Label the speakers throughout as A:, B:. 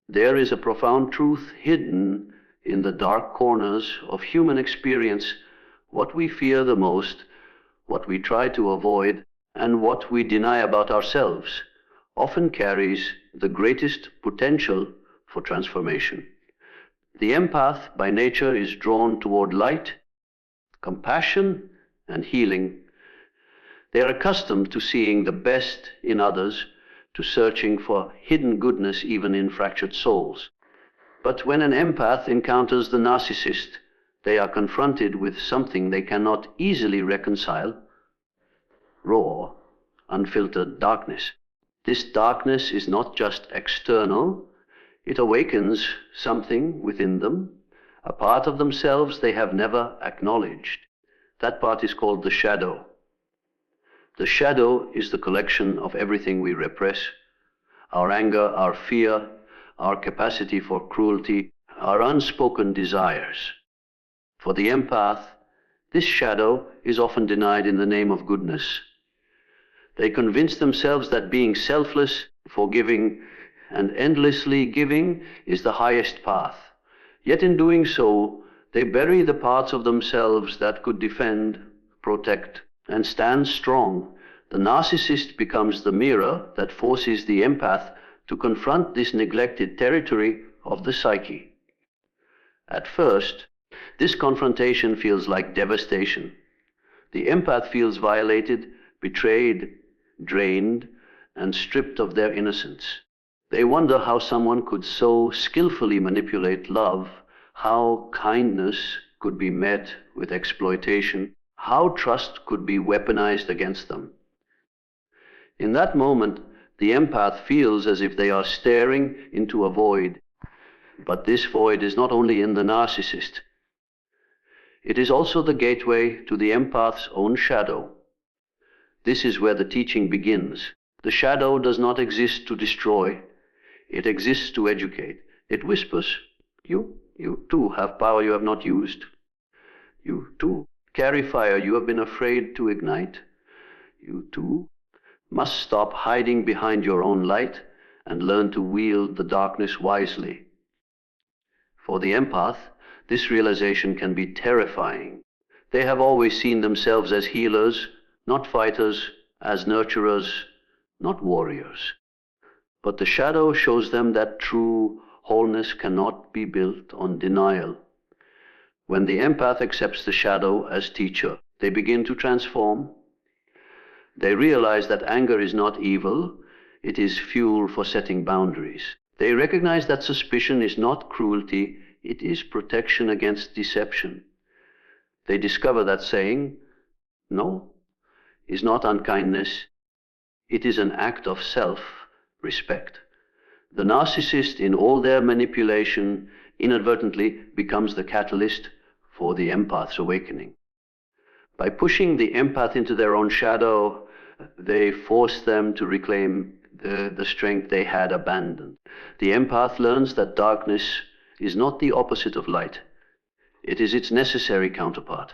A: There is a profound truth hidden in the dark corners of human experience. What we fear the most, what we try to avoid, and what we deny about ourselves often carries the greatest potential for transformation. The empath by nature is drawn toward light, compassion, and healing. They are accustomed to seeing the best in others, to searching for hidden goodness even in fractured souls. But when an empath encounters the narcissist, they are confronted with something they cannot easily reconcile: raw, unfiltered darkness. This darkness is not just external, it awakens something within them, a part of themselves they have never acknowledged. That part is called the shadow. The shadow is the collection of everything we repress: our anger, our fear, our capacity for cruelty, our unspoken desires. For the empath, this shadow is often denied in the name of goodness. They convince themselves that being selfless, forgiving, and endlessly giving is the highest path. Yet in doing so, they bury the parts of themselves that could defend, protect, and stand strong. The narcissist becomes the mirror that forces the empath to confront this neglected territory of the psyche. At first, this confrontation feels like devastation. The empath feels violated, betrayed, drained, and stripped of their innocence. They wonder how someone could so skillfully manipulate love, how kindness could be met with exploitation, how trust could be weaponized against them. In that moment, the empath feels as if they are staring into a void. But this void is not only in the narcissist. It is also the gateway to the empath's own shadow. This is where the teaching begins. The shadow does not exist to destroy. It exists to educate. It whispers, you too have power you have not used. You too carry fire you have been afraid to ignite. You too must stop hiding behind your own light and learn to wield the darkness wisely. For the empath, this realization can be terrifying. They have always seen themselves as healers, not fighters, as nurturers, not warriors. But the shadow shows them that true wholeness cannot be built on denial. When the empath accepts the shadow as teacher, they begin to transform. They realize that anger is not evil, it is fuel for setting boundaries. They recognize that suspicion is not cruelty, it is protection against deception. They discover that saying no is not unkindness, it is an act of self-respect. The narcissist, in all their manipulation, inadvertently becomes the catalyst for the empath's awakening. By pushing the empath into their own shadow, they force them to reclaim the strength they had abandoned. The empath learns that darkness is not the opposite of light. It is its necessary counterpart.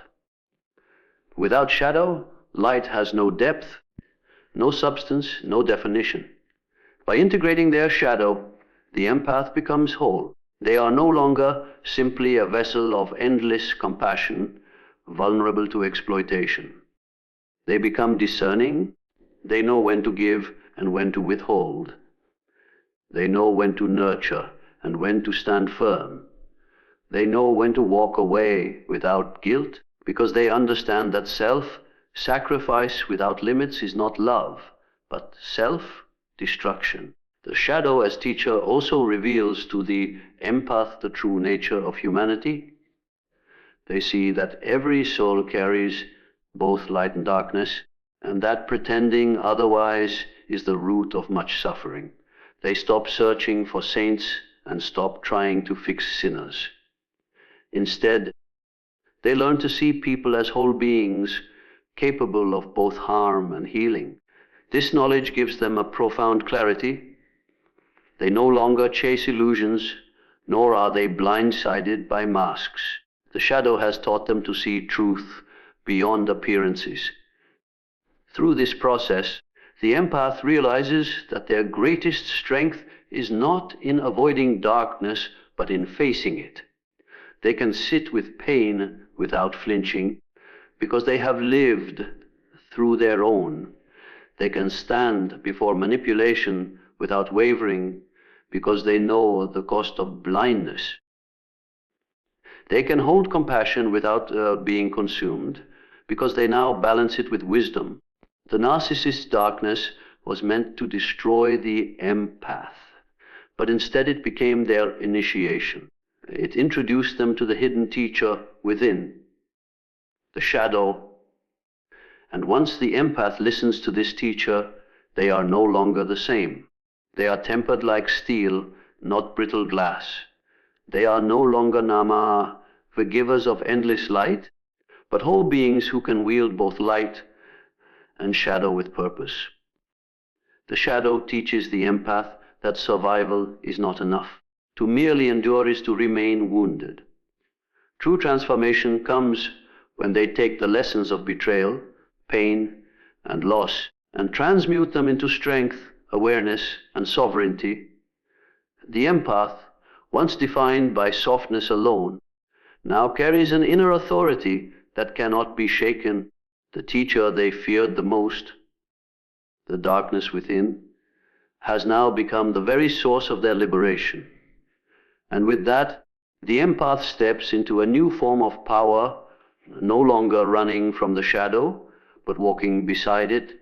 A: Without shadow, light has no depth, no substance, no definition. By integrating their shadow, the empath becomes whole. They are no longer simply a vessel of endless compassion, vulnerable to exploitation. They become discerning. They know when to give and when to withhold. They know when to nurture and when to stand firm. They know when to walk away without guilt, because they understand that self-sacrifice without limits is not love, but self-destruction. The shadow as teacher also reveals to the empath the true nature of humanity. They see that every soul carries both light and darkness, and that pretending otherwise is the root of much suffering. They stop searching for saints and stop trying to fix sinners. Instead, they learn to see people as whole beings, capable of both harm and healing. This knowledge gives them a profound clarity. They no longer chase illusions, nor are they blindsided by masks. The shadow has taught them to see truth beyond appearances. Through this process, the empath realizes that their greatest strength is not in avoiding darkness, but in facing it. They can sit with pain without flinching, because they have lived through their own. They can stand before manipulation without wavering, because they know the cost of blindness. They can hold compassion without being consumed, because they now balance it with wisdom. The narcissist's darkness was meant to destroy the empath, but instead it became their initiation. It introduced them to the hidden teacher within, the shadow. And once the empath listens to this teacher, they are no longer the same. They are tempered like steel, not brittle glass. They are no longer Nama, the givers of endless light, but whole beings who can wield both light and shadow with purpose. The shadow teaches the empath that survival is not enough. To merely endure is to remain wounded. True transformation comes when they take the lessons of betrayal, pain, and loss, and transmute them into strength, awareness, and sovereignty. The empath, once defined by softness alone, now carries an inner authority that cannot be shaken. The teacher they feared the most, the darkness within, has now become the very source of their liberation. And with that, the empath steps into a new form of power, no longer running from the shadow, but walking beside it,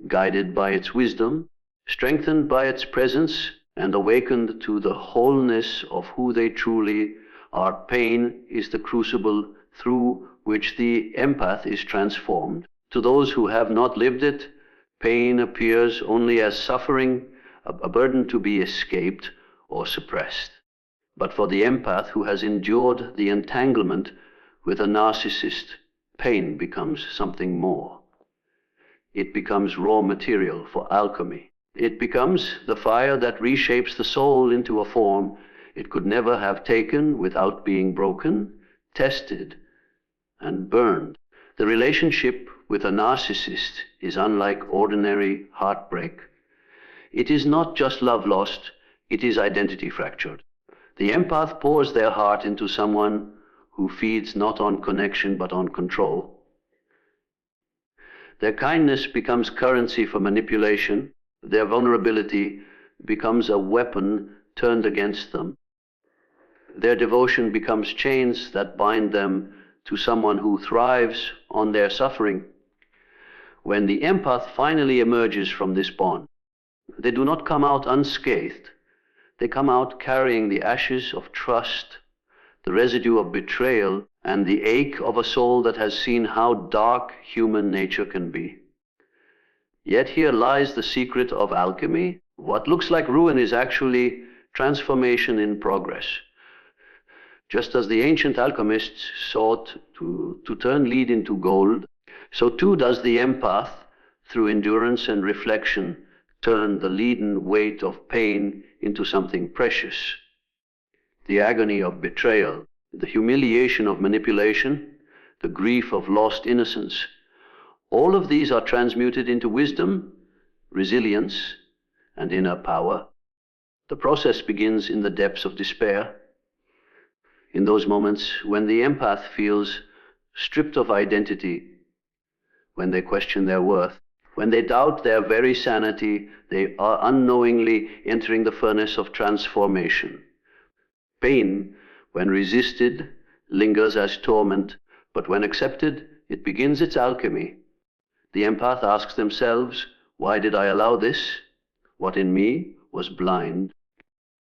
A: guided by its wisdom, strengthened by its presence, and awakened to the wholeness of who they truly are. Pain is the crucible through which the empath is transformed. To those who have not lived it, pain appears only as suffering, a burden to be escaped or suppressed. But for the empath who has endured the entanglement with a narcissist, pain becomes something more. It becomes raw material for alchemy. It becomes the fire that reshapes the soul into a form it could never have taken without being broken, tested, and burned. The relationship with a narcissist is unlike ordinary heartbreak. It is not just love lost, it is identity fractured. The empath pours their heart into someone who feeds not on connection but on control. Their kindness becomes currency for manipulation. Their vulnerability becomes a weapon turned against them. Their devotion becomes chains that bind them to someone who thrives on their suffering. When the empath finally emerges from this bond, they do not come out unscathed. They come out carrying the ashes of trust, the residue of betrayal, and the ache of a soul that has seen how dark human nature can be. Yet here lies the secret of alchemy. What looks like ruin is actually transformation in progress. Just as the ancient alchemists sought to turn lead into gold, so too does the empath, through endurance and reflection, turn the leaden weight of pain into something precious. The agony of betrayal, the humiliation of manipulation, the grief of lost innocence, all of these are transmuted into wisdom, resilience, and inner power. The process begins in the depths of despair, in those moments when the empath feels stripped of identity, when they question their worth, when they doubt their very sanity. They are unknowingly entering the furnace of transformation. Pain, when resisted, lingers as torment, but when accepted, it begins its alchemy. The empath asks themselves, why did I allow this? What in me was blind?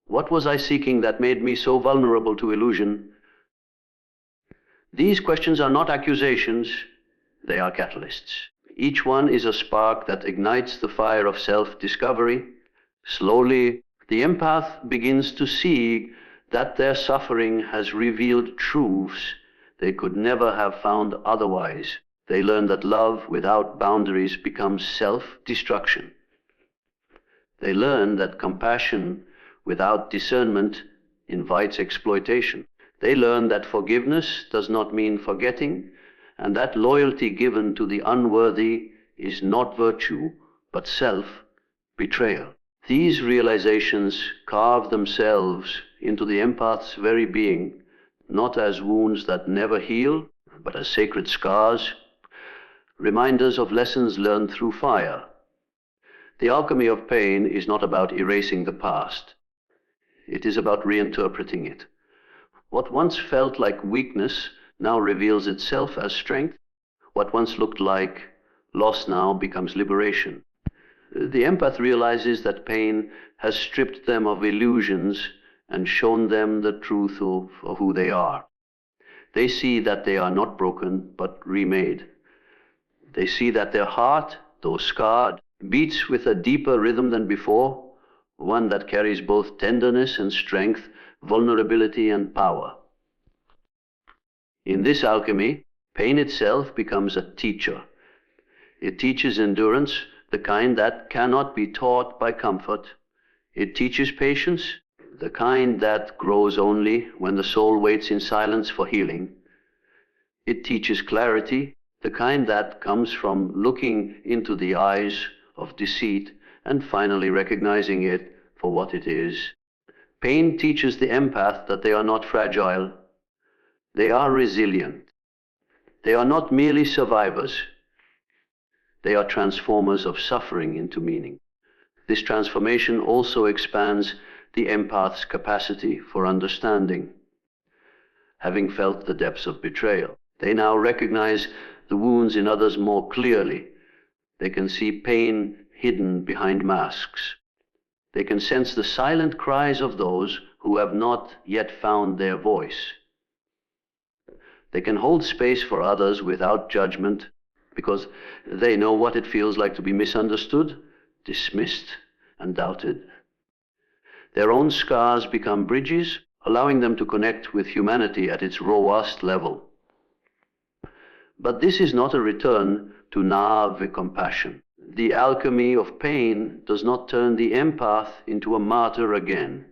A: What was I seeking that made me so vulnerable to illusion? These questions are not accusations, they are catalysts. Each one is a spark that ignites the fire of self-discovery. Slowly, the empath begins to see that their suffering has revealed truths they could never have found otherwise. They learn that love without boundaries becomes self-destruction. They learn that compassion without discernment invites exploitation. They learn that forgiveness does not mean forgetting, and that loyalty given to the unworthy is not virtue, but self-betrayal. These realizations carve themselves into the empath's very being, not as wounds that never heal, but as sacred scars, reminders of lessons learned through fire. The alchemy of pain is not about erasing the past. It is about reinterpreting it. What once felt like weakness now reveals itself as strength. What once looked like loss now becomes liberation. The empath realizes that pain has stripped them of illusions and shown them the truth of who they are. They see that they are not broken, but remade. They see that their heart, though scarred, beats with a deeper rhythm than before, one that carries both tenderness and strength, vulnerability and power. In this alchemy, pain itself becomes a teacher. It teaches endurance, the kind that cannot be taught by comfort. It teaches patience, the kind that grows only when the soul waits in silence for healing. It teaches clarity, the kind that comes from looking into the eyes of deceit and finally recognizing it for what it is. Pain teaches the empath that they are not fragile. They are resilient. They are not merely survivors. They are transformers of suffering into meaning. This transformation also expands the empath's capacity for understanding. Having felt the depths of betrayal, they now recognize the wounds in others more clearly. They can see pain hidden behind masks. They can sense the silent cries of those who have not yet found their voice. They can hold space for others without judgment because they know what it feels like to be misunderstood, dismissed, and doubted. Their own scars become bridges, allowing them to connect with humanity at its rawest level. But this is not a return to naive compassion. The alchemy of pain does not turn the empath into a martyr again.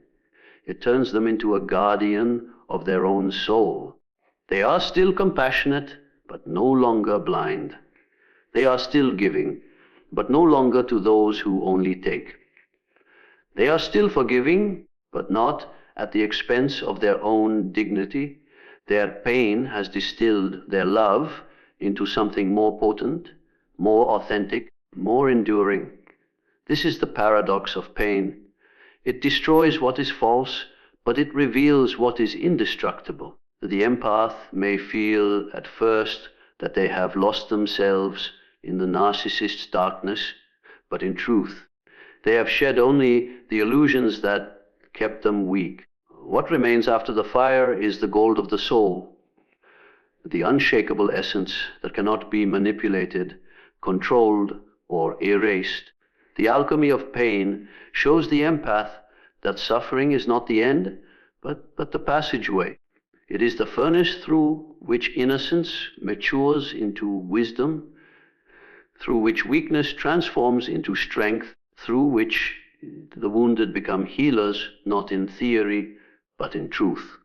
A: It turns them into a guardian of their own soul. They are still compassionate, but no longer blind. They are still giving, but no longer to those who only take. They are still forgiving, but not at the expense of their own dignity. Their pain has distilled their love into something more potent, more authentic, more enduring. This is the paradox of pain. It destroys what is false, but it reveals what is indestructible. The empath may feel at first that they have lost themselves in the narcissist's darkness, but in truth, they have shed only the illusions that kept them weak. What remains after the fire is the gold of the soul, the unshakable essence that cannot be manipulated, controlled, or erased. The alchemy of pain shows the empath that suffering is not the end, but the passageway. It is the furnace through which innocence matures into wisdom, through which weakness transforms into strength, through which the wounded become healers, not in theory, but in truth.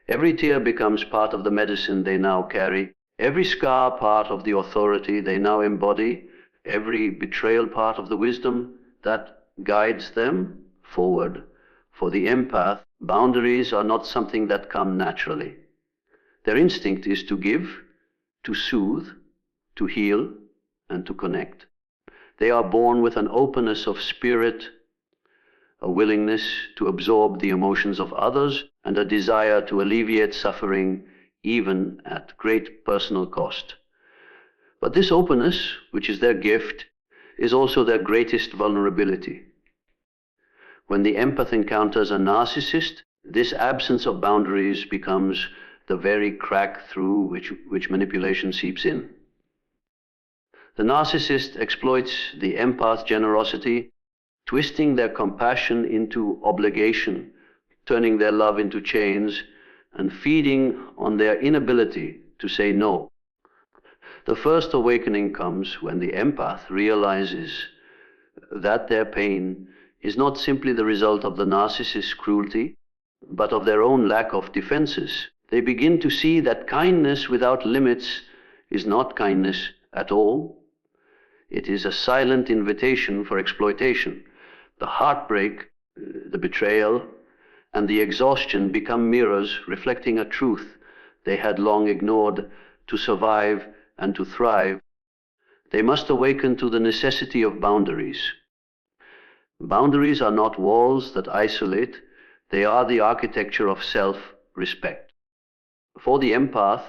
A: Every tear becomes part of the medicine they now carry, every scar part of the authority they now embody, every betrayal part of the wisdom that guides them forward. For the empath, boundaries are not something that come naturally. Their instinct is to give, to soothe, to heal, and to connect. They are born with an openness of spirit, a willingness to absorb the emotions of others, and a desire to alleviate suffering, even at great personal cost. But this openness, which is their gift, is also their greatest vulnerability. When the empath encounters a narcissist, this absence of boundaries becomes the very crack through which manipulation seeps in. The narcissist exploits the empath's generosity, twisting their compassion into obligation, turning their love into chains, and feeding on their inability to say no. The first awakening comes when the empath realizes that their pain is not simply the result of the narcissist's cruelty, but of their own lack of defenses. They begin to see that kindness without limits is not kindness at all. It is a silent invitation for exploitation. The heartbreak, the betrayal, and the exhaustion become mirrors reflecting a truth they had long ignored. To survive and to thrive, they must awaken to the necessity of boundaries. Boundaries are not walls that isolate, they are the architecture of self-respect. For the empath,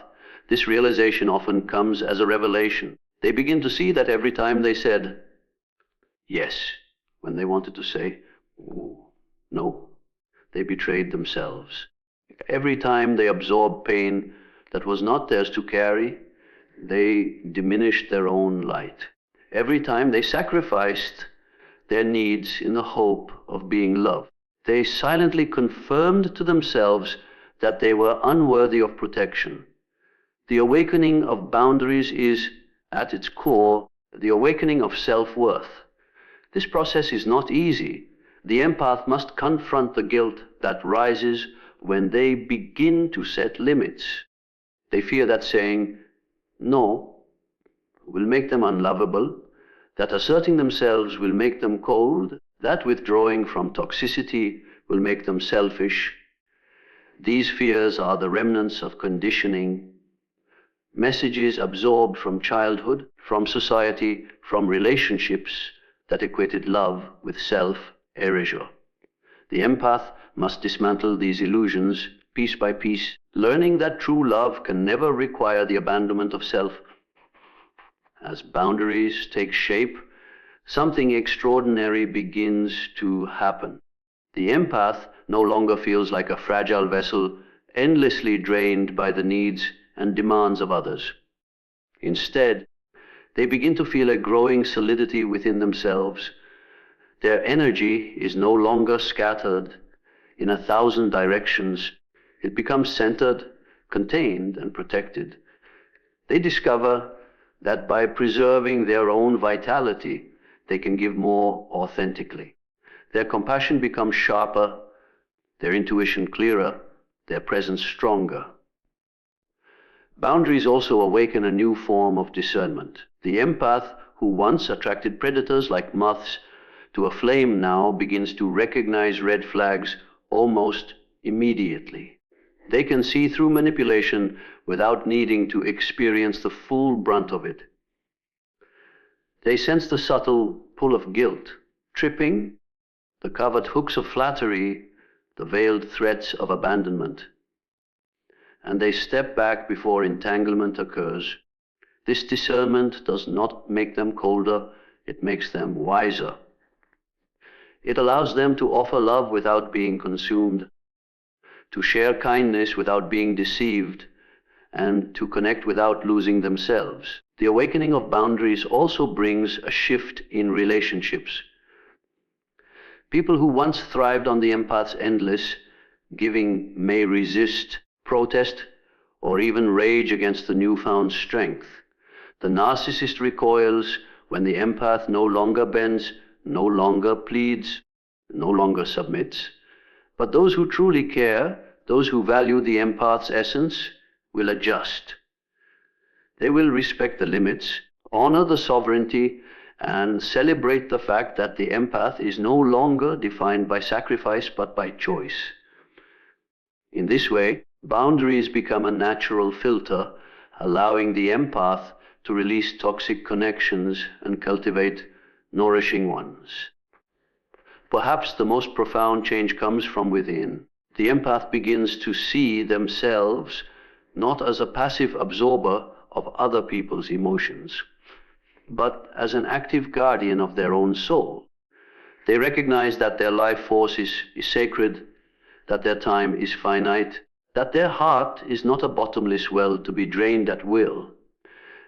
A: this realization often comes as a revelation. They begin to see that every time they said yes, when they wanted to say no, they betrayed themselves. Every time they absorbed pain that was not theirs to carry, they diminished their own light. Every time they sacrificed their needs in the hope of being loved, they silently confirmed to themselves that they were unworthy of protection. The awakening of boundaries is, at its core, the awakening of self-worth. This process is not easy. The empath must confront the guilt that rises when they begin to set limits. They fear that saying no will make them unlovable, that asserting themselves will make them cold, that withdrawing from toxicity will make them selfish. These fears are the remnants of conditioning, messages absorbed from childhood, from society, from relationships that equated love with self-erasure. The empath must dismantle these illusions piece by piece, learning that true love can never require the abandonment of self. As boundaries take shape, something extraordinary begins to happen. The empath no longer feels like a fragile vessel, endlessly drained by the needs and demands of others. Instead, they begin to feel a growing solidity within themselves. Their energy is no longer scattered in 1,000 directions. It becomes centered, contained, and protected. They discover that by preserving their own vitality, they can give more authentically. Their compassion becomes sharper, their intuition clearer, their presence stronger. Boundaries also awaken a new form of discernment. The empath, who once attracted predators like moths to a flame, now begins to recognize red flags almost immediately. They can see through manipulation without needing to experience the full brunt of it. They sense the subtle pull of guilt, tripping, the covert hooks of flattery, the veiled threats of abandonment. And they step back before entanglement occurs. This discernment does not make them colder, it makes them wiser. It allows them to offer love without being consumed, to share kindness without being deceived, and to connect without losing themselves. The awakening of boundaries also brings a shift in relationships. People who once thrived on the empath's endless giving may resist, protest, or even rage against the newfound strength. The narcissist recoils when the empath no longer bends, no longer pleads, no longer submits. But those who truly care, those who value the empath's essence, will adjust. They will respect the limits, honor the sovereignty, and celebrate the fact that the empath is no longer defined by sacrifice but by choice. In this way, boundaries become a natural filter, allowing the empath to release toxic connections and cultivate nourishing ones. Perhaps the most profound change comes from within. The empath begins to see themselves not as a passive absorber of other people's emotions, but as an active guardian of their own soul. They recognize that their life force is sacred, that their time is finite, that their heart is not a bottomless well to be drained at will.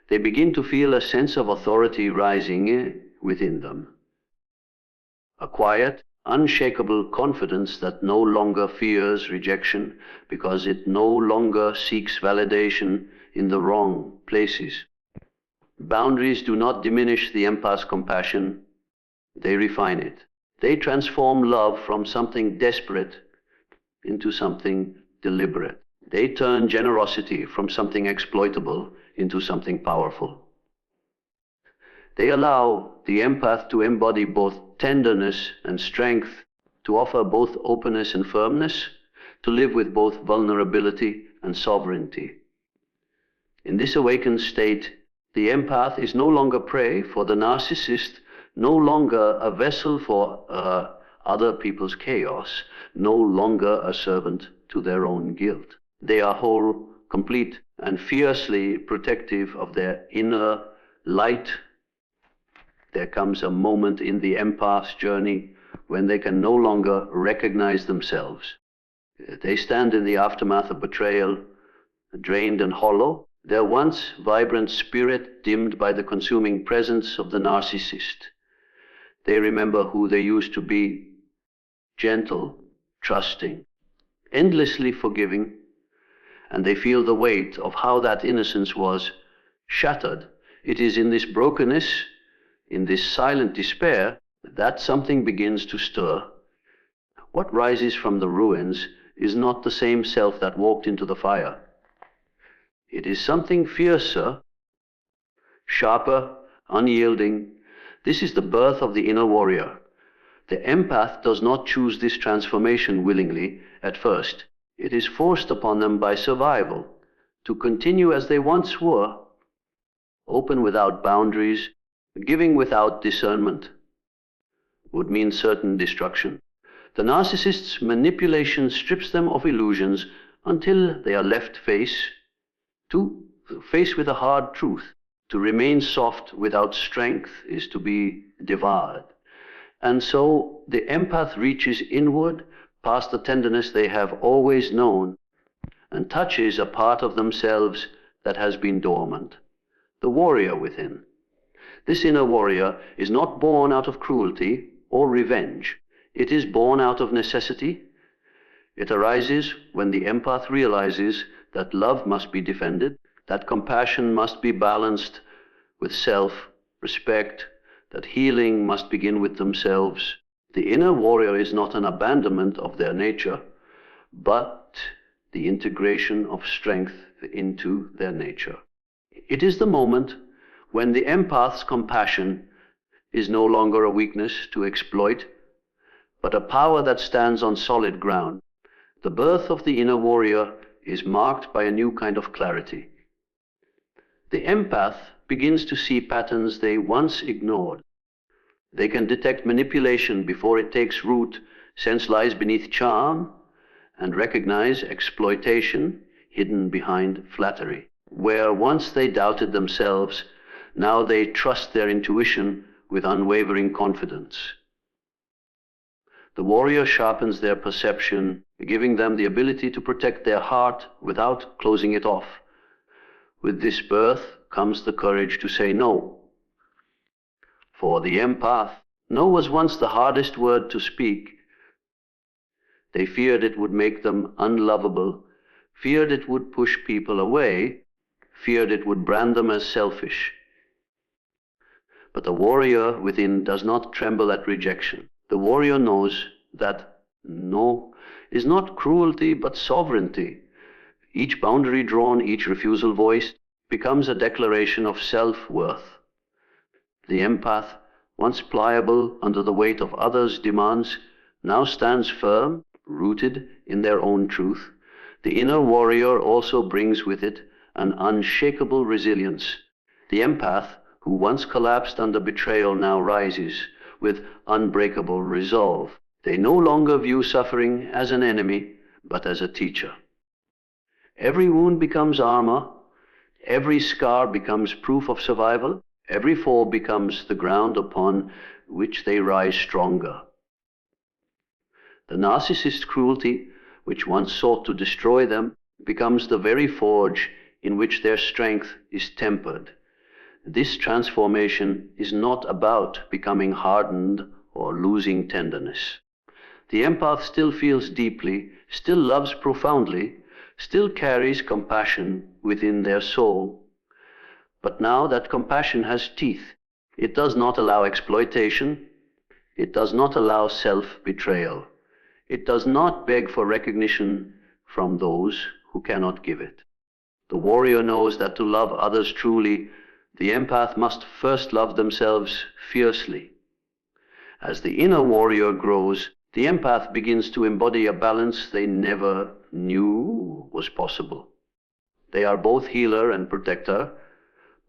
A: They begin to feel a sense of authority rising within them. A quiet, unshakable confidence that no longer fears rejection because it no longer seeks validation in the wrong places. Boundaries do not diminish the empath's compassion, they refine it. They transform love from something desperate into something deliberate. They turn generosity from something exploitable into something powerful. They allow the empath to embody both tenderness and strength, to offer both openness and firmness, to live with both vulnerability and sovereignty. In this awakened state, the empath is no longer prey for the narcissist, no longer a vessel for other people's chaos, no longer a servant to their own guilt. They are whole, complete, and fiercely protective of their inner light. There comes a moment in the empath's journey when they can no longer recognize themselves. They stand in the aftermath of betrayal, drained and hollow, their once vibrant spirit dimmed by the consuming presence of the narcissist. They remember who they used to be: gentle, trusting, endlessly forgiving, and they feel the weight of how that innocence was shattered. It is in this brokenness, in this silent despair, that something begins to stir. What rises from the ruins is not the same self that walked into the fire. It is something fiercer, sharper, unyielding. This is the birth of the inner warrior. The empath does not choose this transformation willingly at first. It is forced upon them by survival to continue as they once were, open without boundaries, giving without discernment. Would mean certain destruction. The narcissist's manipulation strips them of illusions until they are left face with a hard truth. To remain soft without strength is to be devoured. And so the empath reaches inward past the tenderness they have always known and touches a part of themselves that has been dormant, the warrior within. This inner warrior is not born out of cruelty or revenge. It is born out of necessity. It arises when the empath realizes that love must be defended, that compassion must be balanced with self-respect, that healing must begin with themselves. The inner warrior is not an abandonment of their nature, but the integration of strength into their nature. It is the moment when the empath's compassion is no longer a weakness to exploit, but a power that stands on solid ground. The birth of the inner warrior is marked by a new kind of clarity. The empath begins to see patterns they once ignored. They can detect manipulation before it takes root, sense lies beneath charm, and recognize exploitation hidden behind flattery. Where once they doubted themselves, now they trust their intuition with unwavering confidence. The warrior sharpens their perception, giving them the ability to protect their heart without closing it off. With this birth comes the courage to say no. For the empath, no was once the hardest word to speak. They feared it would make them unlovable, feared it would push people away, feared it would brand them as selfish. But the warrior within does not tremble at rejection. The warrior knows that no is not cruelty but sovereignty. Each boundary drawn, each refusal voiced, becomes a declaration of self-worth. The empath, once pliable under the weight of others' demands, now stands firm, rooted in their own truth. The inner warrior also brings with it an unshakable resilience. The empath, who once collapsed under betrayal, now rises with unbreakable resolve. They no longer view suffering as an enemy, but as a teacher. Every wound becomes armor, every scar becomes proof of survival, every fall becomes the ground upon which they rise stronger. The narcissist's cruelty, which once sought to destroy them, becomes the very forge in which their strength is tempered. This transformation is not about becoming hardened or losing tenderness. The empath still feels deeply, still loves profoundly, still carries compassion within their soul. But now that compassion has teeth. It does not allow exploitation. It does not allow self-betrayal. It does not beg for recognition from those who cannot give it. The warrior knows that to love others truly The empath must first love themselves fiercely. As the inner warrior grows, the empath begins to embody a balance they never knew was possible. They are both healer and protector,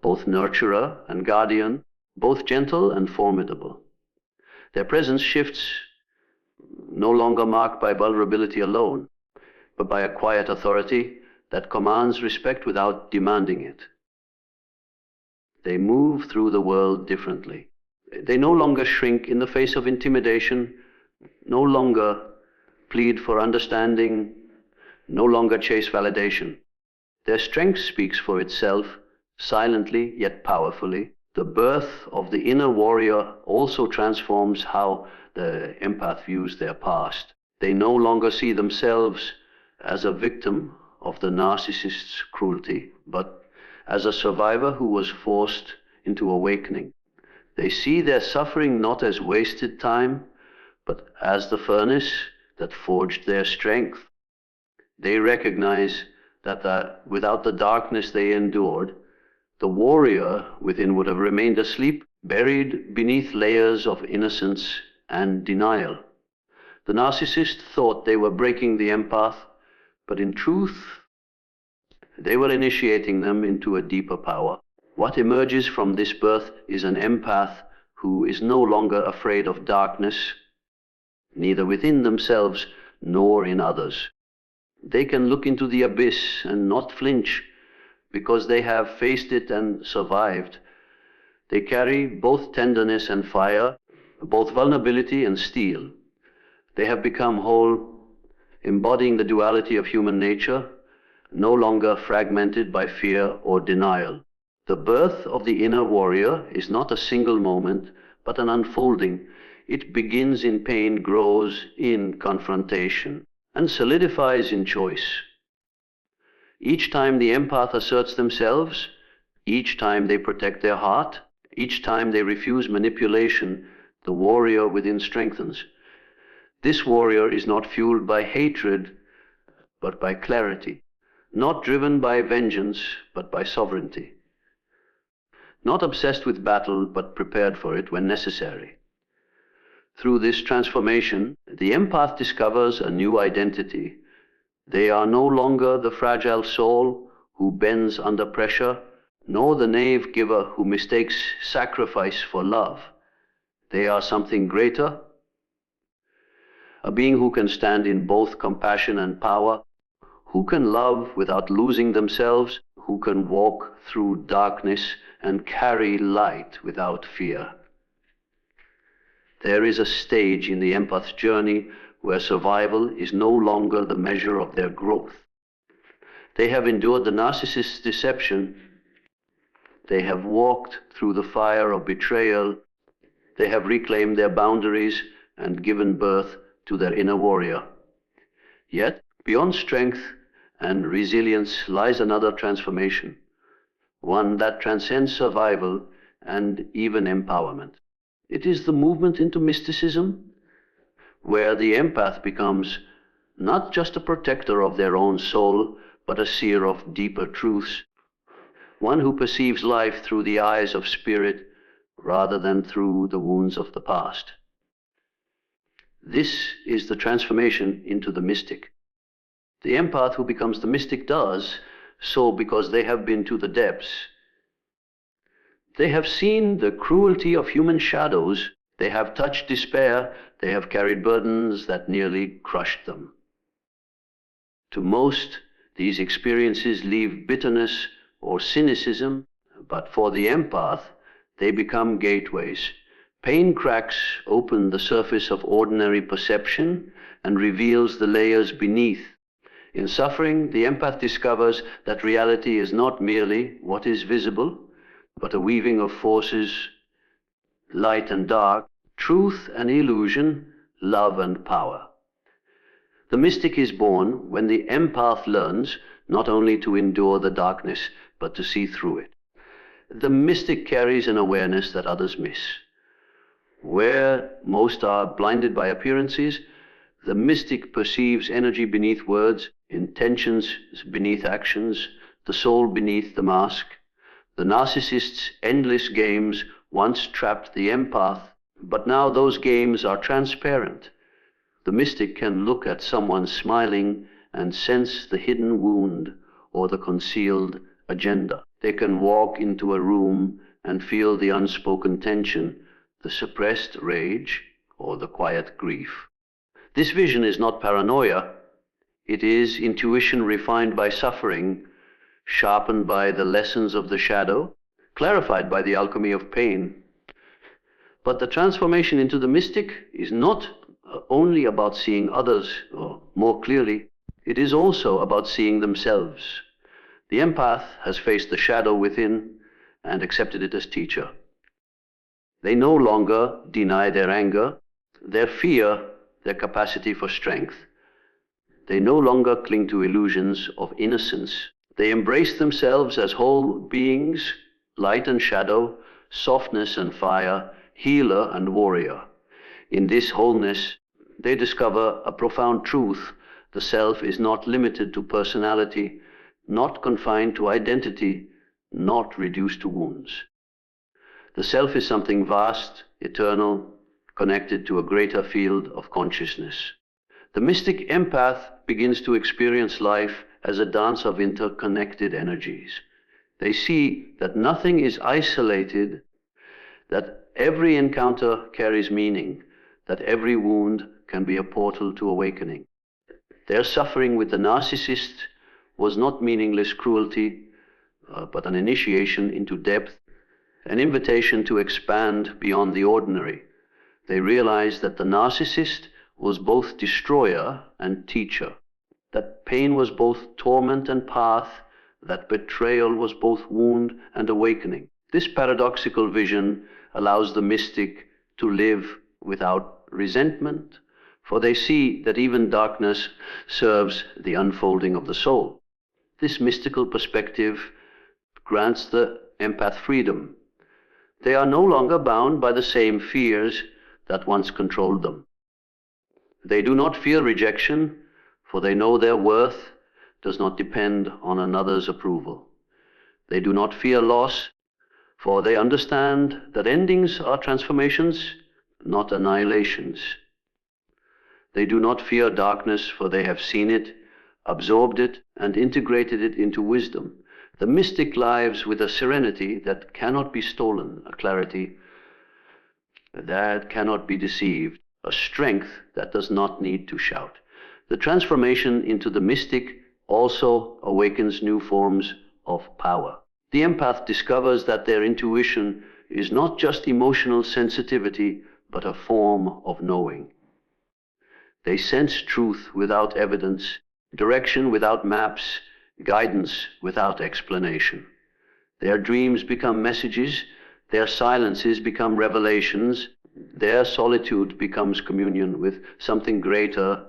A: both nurturer and guardian, both gentle and formidable. Their presence shifts, no longer marked by vulnerability alone, but by a quiet authority that commands respect without demanding it. They move through the world differently. They no longer shrink in the face of intimidation, no longer plead for understanding, no longer chase validation. Their strength speaks for itself, silently yet powerfully. The birth of the inner warrior also transforms how the empath views their past. They no longer see themselves as a victim of the narcissist's cruelty, but as a survivor who was forced into awakening. They see their suffering not as wasted time, but as the furnace that forged their strength. They recognize that without the darkness they endured, the warrior within would have remained asleep, buried beneath layers of innocence and denial. The narcissist thought they were breaking the empath, but in truth, they were initiating them into a deeper power. What emerges from this birth is an empath who is no longer afraid of darkness, neither within themselves nor in others. They can look into the abyss and not flinch, because they have faced it and survived. They carry both tenderness and fire, both vulnerability and steel. They have become whole, embodying the duality of human nature, no longer fragmented by fear or denial. The birth of the inner warrior is not a single moment, but an unfolding. It begins in pain, grows in confrontation, and solidifies in choice. Each time the empath asserts themselves, each time they protect their heart, each time they refuse manipulation, the warrior within strengthens. This warrior is not fueled by hatred, but by clarity, not driven by vengeance, but by sovereignty, not obsessed with battle, but prepared for it when necessary. Through this transformation, the empath discovers a new identity. They are no longer the fragile soul who bends under pressure, nor the naive giver who mistakes sacrifice for love. They are something greater, a being who can stand in both compassion and power, who can love without losing themselves, who can walk through darkness and carry light without fear. There is a stage in the empath's journey where survival is no longer the measure of their growth. They have endured the narcissist's deception. They have walked through the fire of betrayal. They have reclaimed their boundaries and given birth to their inner warrior. Yet, beyond strength and resilience lies another transformation, one that transcends survival and even empowerment. It is the movement into mysticism, where the empath becomes not just a protector of their own soul, but a seer of deeper truths, one who perceives life through the eyes of spirit rather than through the wounds of the past. This is the transformation into the mystic. The empath who becomes the mystic does so because they have been to the depths. They have seen the cruelty of human shadows. They have touched despair. They have carried burdens that nearly crushed them. To most, these experiences leave bitterness or cynicism, but for the empath, they become gateways. Pain cracks open the surface of ordinary perception and reveals the layers beneath. In suffering, the empath discovers that reality is not merely what is visible, but a weaving of forces, light and dark, truth and illusion, love and power. The mystic is born when the empath learns not only to endure the darkness, but to see through it. The mystic carries an awareness that others miss. Where most are blinded by appearances, the mystic perceives energy beneath words, intentions beneath actions, the soul beneath the mask. The narcissist's endless games once trapped the empath, but now those games are transparent. The mystic can look at someone smiling and sense the hidden wound or the concealed agenda. They can walk into a room and feel the unspoken tension, the suppressed rage, or the quiet grief. This vision is not paranoia. It is intuition refined by suffering, sharpened by the lessons of the shadow, clarified by the alchemy of pain. But the transformation into the mystic is not only about seeing others more clearly, it is also about seeing themselves. The empath has faced the shadow within and accepted it as teacher. They no longer deny their anger, their fear, their capacity for strength. They no longer cling to illusions of innocence. They embrace themselves as whole beings, light and shadow, softness and fire, healer and warrior. In this wholeness, they discover a profound truth. The self is not limited to personality, not confined to identity, not reduced to wounds. The self is something vast, eternal, connected to a greater field of consciousness. The mystic empath begins to experience life as a dance of interconnected energies. They see that nothing is isolated, that every encounter carries meaning, that every wound can be a portal to awakening. Their suffering with the narcissist was not meaningless cruelty, but an initiation into depth, an invitation to expand beyond the ordinary. They realized that the narcissist was both destroyer and teacher, that pain was both torment and path, that betrayal was both wound and awakening. This paradoxical vision allows the mystic to live without resentment, for they see that even darkness serves the unfolding of the soul. This mystical perspective grants the empath freedom. They are no longer bound by the same fears that once controlled them. They do not fear rejection, for they know their worth does not depend on another's approval. They do not fear loss, for they understand that endings are transformations, not annihilations. They do not fear darkness, for they have seen it, absorbed it, and integrated it into wisdom. The mystic lives with a serenity that cannot be stolen, a clarity that cannot be deceived, a strength that does not need to shout. The transformation into the mystic also awakens new forms of power. The empath discovers that their intuition is not just emotional sensitivity, but a form of knowing. They sense truth without evidence, direction without maps, guidance without explanation. Their dreams become messages, their silences become revelations, their solitude becomes communion with something greater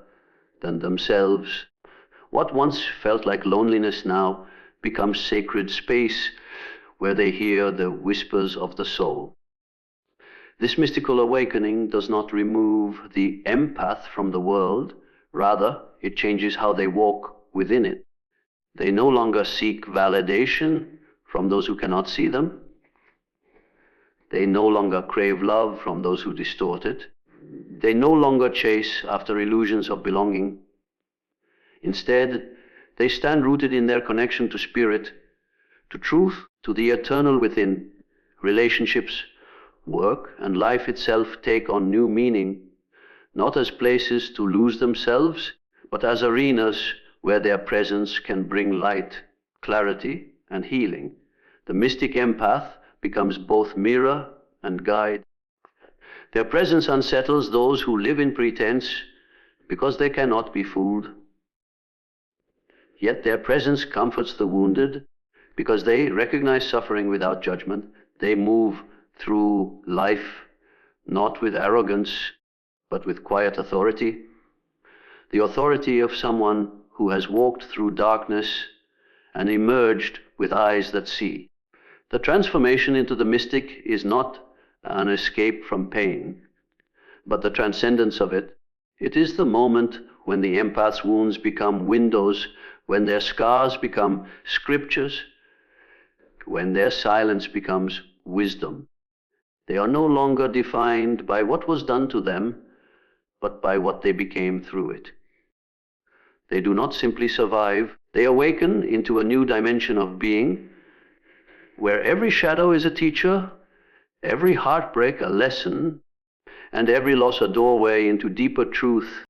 A: than themselves. What once felt like loneliness now becomes sacred space where they hear the whispers of the soul. This mystical awakening does not remove the empath from the world, rather it changes how they walk within it. They no longer seek validation from those who cannot see them. They no longer crave love from those who distort it. They no longer chase after illusions of belonging. Instead, they stand rooted in their connection to spirit, to truth, to the eternal within. Relationships, work, and life itself take on new meaning, not as places to lose themselves, but as arenas where their presence can bring light, clarity, and healing. The mystic empath becomes both mirror and guide. Their presence unsettles those who live in pretense because they cannot be fooled. Yet their presence comforts the wounded because they recognize suffering without judgment. They move through life not with arrogance, but with quiet authority. The authority of someone who has walked through darkness and emerged with eyes that see. The transformation into the mystic is not an escape from pain, but the transcendence of it. It is the moment when the empath's wounds become windows, when their scars become scriptures, when their silence becomes wisdom. They are no longer defined by what was done to them, but by what they became through it. They do not simply survive, they awaken into a new dimension of being, where every shadow is a teacher, every heartbreak a lesson, and every loss a doorway into deeper truth